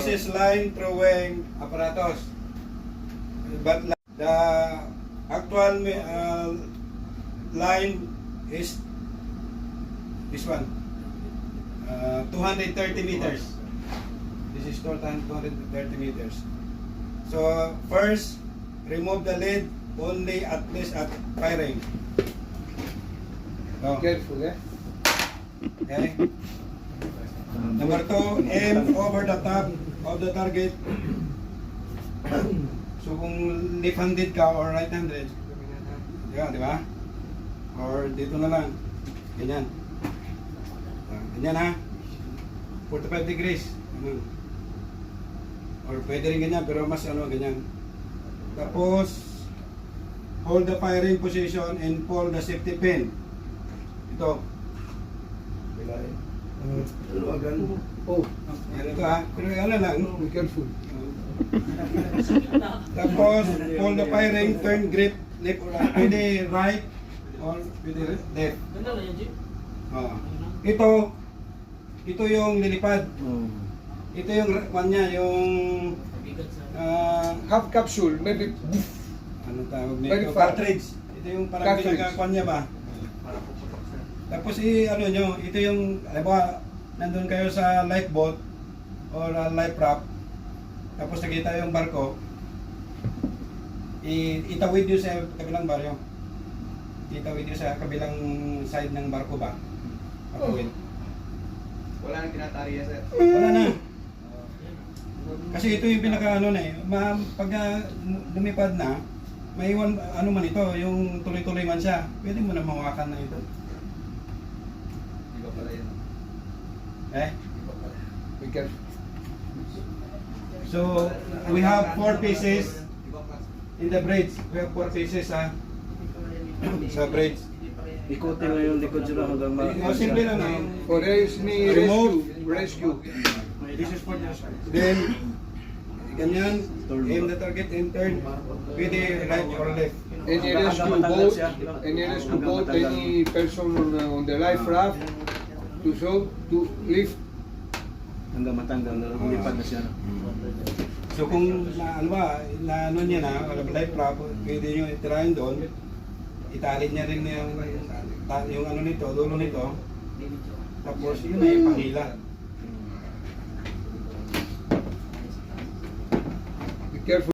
is line throwing apparatus. But the actual line is this one. 230 meters. This is total 230 meters. So first, remove the lid only at least at firing. So, Careful, eh? okay. Number 2, aim over the top of the target. So kung left-handed ka or right-handed, di ba? Or dito na lang. Ganyan. Ganyan ha. 45 degrees. Or pwede rin ganyan, pero mas ganyan. Tapos, hold the firing position and pull the safety pin. Ito. Oh, Ito ha. Pero lang. be careful. Tapos, pull the firing, turn grip, left or right. Pwede right or pwede left. Ito yung lilipad. Ito yung kanya, yung Half capsule, maybe. ano tawag Very nito? fast. Cartridge. Ito yung parang Cartridge. pinagkakuan niya ba? Tapos ito yung, alam nandun kayo sa lifeboat or life raft. Tapos nakita yung barko, itawid nyo sa kabilang baryo. Itawid nyo sa kabilang side ng barko ba? Patawid. Wala nang tinatariya, sir. Wala na. Kasi ito yung pinaka pag lumipad na, may iwan, man ito, yung tuloy-tuloy man siya, pwede mo na mawakan na ito. Iba pala yun. Iba pala. Be careful. So, we have 4 pieces Iba pala. in the bridge. We have 4 pieces sa bridge. Ikutin mo yung likod sila hanggang Simple lang For any Remove. rescue. This is for this. Then, ganyan, aim the target and turn. Pwede right or left. Any rescue boat, any person on the life raft to lift. Hanggang matanggal na lumipad na siya. So kung na niya na, life raft, pwede nyo itirahin doon. Italid niya rin yung nito, dulo nito. Tapos yun na yung panghila.